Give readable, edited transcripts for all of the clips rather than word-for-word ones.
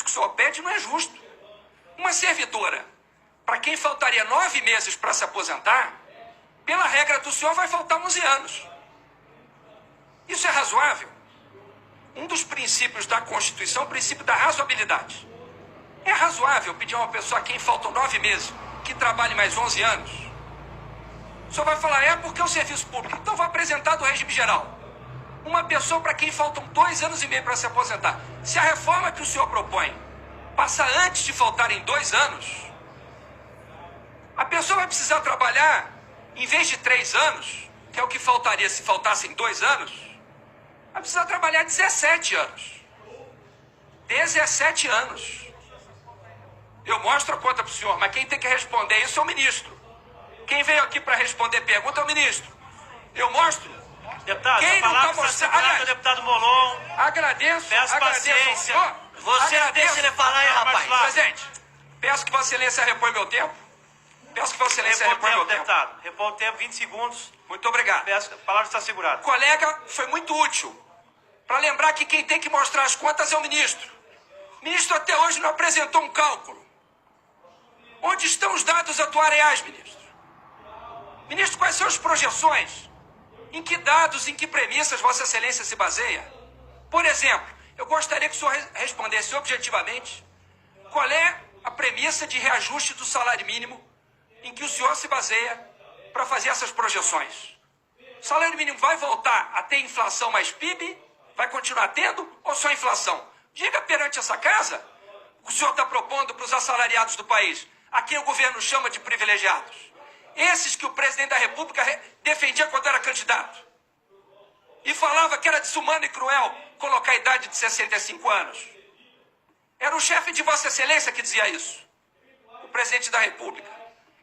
que o senhor pede não é justo. Uma servidora, para quem faltaria 9 meses para se aposentar, pela regra do senhor vai faltar 11 anos. Isso é razoável? Um dos princípios da Constituição é o princípio da razoabilidade. É razoável pedir a uma pessoa a quem faltam 9 meses que trabalhe mais 11 anos? O senhor vai falar, é porque é o serviço público. Então vai apresentar do regime geral. Uma pessoa para quem faltam 2 anos e meio para se aposentar. Se a reforma que o senhor propõe passa antes de faltarem 2 anos, a pessoa vai precisar trabalhar, em vez de 3 anos, que é o que faltaria se faltassem 2 anos, vai precisar trabalhar 17 anos. 17 anos. Eu mostro a conta para o senhor, mas quem tem que responder isso é o ministro. Quem veio aqui para responder pergunta é o ministro. Eu mostro. Deputado, quem a palavra não tá mostrando... Aliás, deputado Molon. Agradeço. Peço paciência. Você deixa ele falar aí, rapaz. Presidente, peço que Vossa Excelência repõe meu tempo. Peço que Vossa Excelência repõe meu tempo. Deputado, repõe o tempo, 20 segundos. Muito obrigado. Peço, a palavra está segurada. O colega foi muito útil para lembrar que quem tem que mostrar as contas é o ministro. O ministro até hoje não apresentou um cálculo. Onde estão os dados atuariais, ministro? Ministro, quais são as projeções? Em que dados, em que premissas Vossa Excelência se baseia? Por exemplo, eu gostaria que o senhor respondesse objetivamente qual é a premissa de reajuste do salário mínimo em que o senhor se baseia para fazer essas projeções. O salário mínimo vai voltar a ter inflação mais PIB? Vai continuar tendo ou só inflação? Diga perante essa casa o que o senhor está propondo para os assalariados do país, a quem o governo chama de privilegiados. Esses que o presidente da República defendia quando era candidato. E falava que era desumano e cruel colocar a idade de 65 anos. Era o chefe de Vossa Excelência que dizia isso. O presidente da República.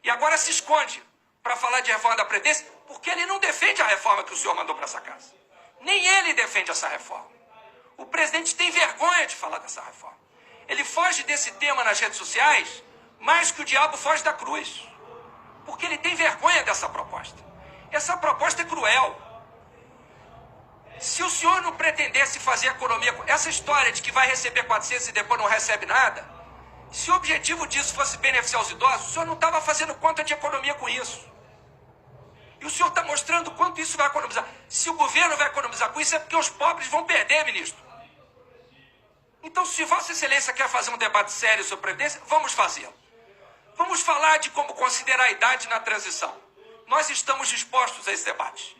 E agora se esconde para falar de reforma da Previdência, porque ele não defende a reforma que o senhor mandou para essa casa. Nem ele defende essa reforma. O presidente tem vergonha de falar dessa reforma. Ele foge desse tema nas redes sociais mais que o diabo foge da cruz. Porque ele tem vergonha dessa proposta. Essa proposta é cruel. Se o senhor não pretendesse fazer economia... Essa história de que vai receber 400 e depois não recebe nada... Se o objetivo disso fosse beneficiar os idosos, o senhor não estava fazendo conta de economia com isso. E o senhor está mostrando quanto isso vai economizar. Se o governo vai economizar com isso, é porque os pobres vão perder, ministro. Então, se Vossa Excelência quer fazer um debate sério sobre Previdência, vamos fazê-lo. Vamos falar de como considerar a idade na transição. Nós estamos dispostos a esse debate.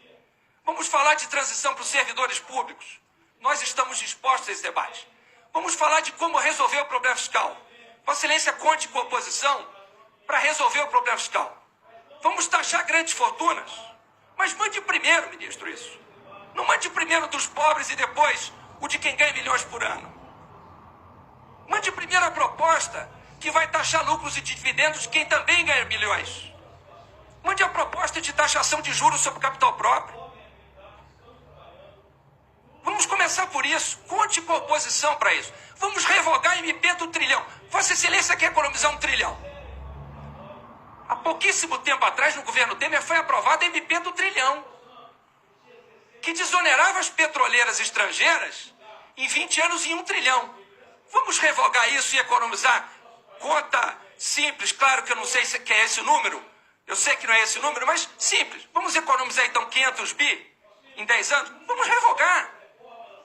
Vamos falar de transição para os servidores públicos. Nós estamos dispostos a esse debate. Vamos falar de como resolver o problema fiscal. Vossa Excelência conte com a oposição para resolver o problema fiscal. Vamos taxar grandes fortunas. Mas mande primeiro, ministro, isso. Não mande primeiro dos pobres e depois o de quem ganha milhões por ano. Mande primeiro a proposta que vai taxar lucros e dividendos de quem também ganha milhões. Mande a proposta de taxação de juros sobre capital próprio. Vamos começar por isso. Conte com a oposição para isso. Vamos revogar a MP do trilhão. Vossa Excelência quer economizar 1 trilhão. Há pouquíssimo tempo atrás, no governo Temer, foi aprovada a MP do trilhão, que desonerava as petroleiras estrangeiras em 20 anos em 1 trilhão. Vamos revogar isso e economizar? Conta simples, claro que eu não sei se é esse o número. Eu sei que não é esse o número, mas simples. Vamos economizar então 500 bi em 10 anos? Vamos revogar.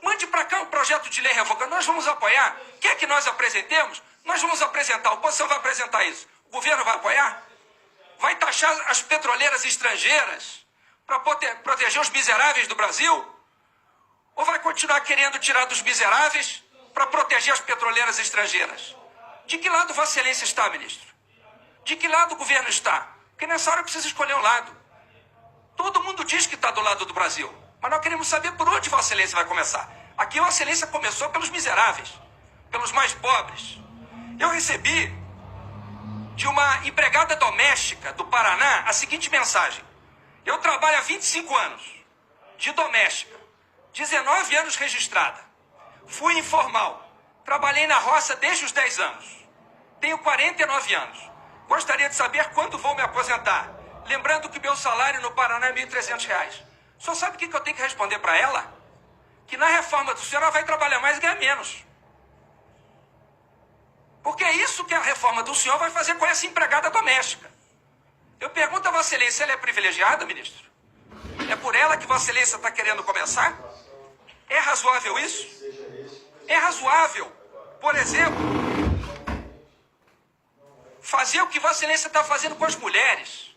Mande para cá um projeto de lei revogando. Nós vamos apoiar. Quer que nós apresentemos? Nós vamos apresentar. A oposição vai apresentar isso. O governo vai apoiar? Vai taxar as petroleiras estrangeiras para proteger os miseráveis do Brasil? Ou vai continuar querendo tirar dos miseráveis para proteger as petroleiras estrangeiras? De que lado Vossa Excelência está, ministro? De que lado o governo está? Porque nessa hora precisa escolher um lado. Todo mundo diz que está do lado do Brasil. Mas nós queremos saber por onde Vossa Excelência vai começar. Aqui Vossa Excelência começou pelos miseráveis, pelos mais pobres. Eu recebi de uma empregada doméstica do Paraná a seguinte mensagem. Eu trabalho há 25 anos, de doméstica, 19 anos registrada. Fui informal, trabalhei na roça desde os 10 anos. Tenho 49 anos. Gostaria de saber quando vou me aposentar. Lembrando que meu salário no Paraná é R$ 1.300. O senhor sabe o que eu tenho que responder para ela? Que na reforma do senhor ela vai trabalhar mais e ganhar menos. isso que a reforma do senhor vai fazer com essa empregada doméstica. Eu pergunto a Vossa Excelência, ela é privilegiada, ministro? É por ela que Vossa Excelência está querendo começar? É razoável isso? É razoável, por exemplo, fazer o que Vossa Excelência está fazendo com as mulheres,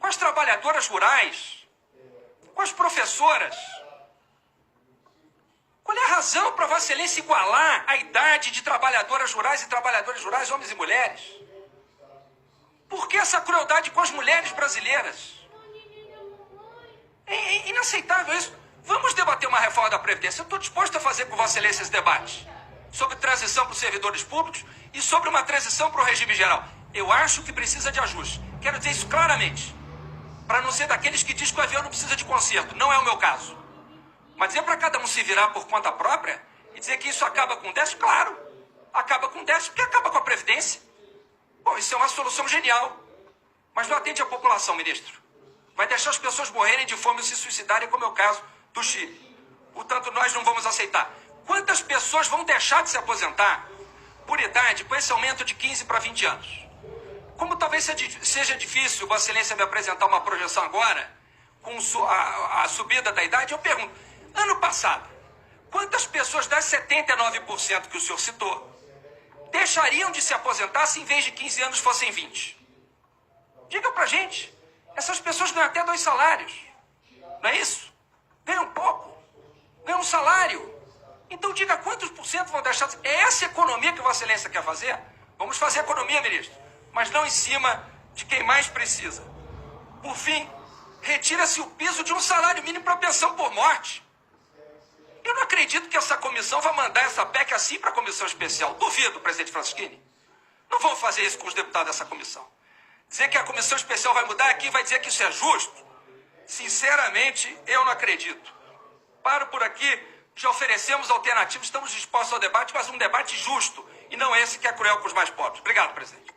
com as trabalhadoras rurais, com as professoras? Qual é a razão para Vossa Excelência igualar a idade de trabalhadoras rurais e trabalhadores rurais, homens e mulheres? Por que essa crueldade com as mulheres brasileiras? É inaceitável isso. Vamos debater uma reforma da Previdência. Eu estou disposto a fazer com Vossa Excelência esse debate sobre transição para os servidores públicos e sobre uma transição para o regime geral. Eu acho que precisa de ajuste. Quero dizer isso claramente, para não ser daqueles que diz que o avião não precisa de conserto. Não é o meu caso. Mas dizer para cada um se virar por conta própria e dizer que isso acaba com o déficit, claro. Acaba com o déficit porque acaba com a Previdência. Bom, isso é uma solução genial. Mas não atende a população, ministro. Vai deixar as pessoas morrerem de fome ou se suicidarem, como é o caso do Chile. Portanto, nós não vamos aceitar. Quantas pessoas vão deixar de se aposentar por idade com esse aumento de 15 para 20 anos? Como talvez seja difícil Vossa Excelência me apresentar uma projeção agora, com a subida da idade, eu pergunto, ano passado, quantas pessoas das 79% que o senhor citou deixariam de se aposentar se em vez de 15 anos fossem 20? Diga pra gente. Essas pessoas ganham até 2 salários. Não é isso? Ganham pouco. Ganham um salário. Então diga quantos por cento vão deixar. É essa economia que Vossa Excelência quer fazer? Vamos fazer economia, ministro. Mas não em cima de quem mais precisa. Por fim, retira-se o piso de um salário mínimo para pensão por morte. Eu não acredito que essa comissão vai mandar essa PEC assim para a comissão especial. Duvido, presidente Francisquini. Não vão fazer isso com os deputados dessa comissão. Dizer que a comissão especial vai mudar aqui, vai dizer que isso é justo? Sinceramente, eu não acredito. Paro por aqui, já oferecemos alternativas, estamos dispostos ao debate, mas um debate justo, e não esse que é cruel com os mais pobres. Obrigado, presidente.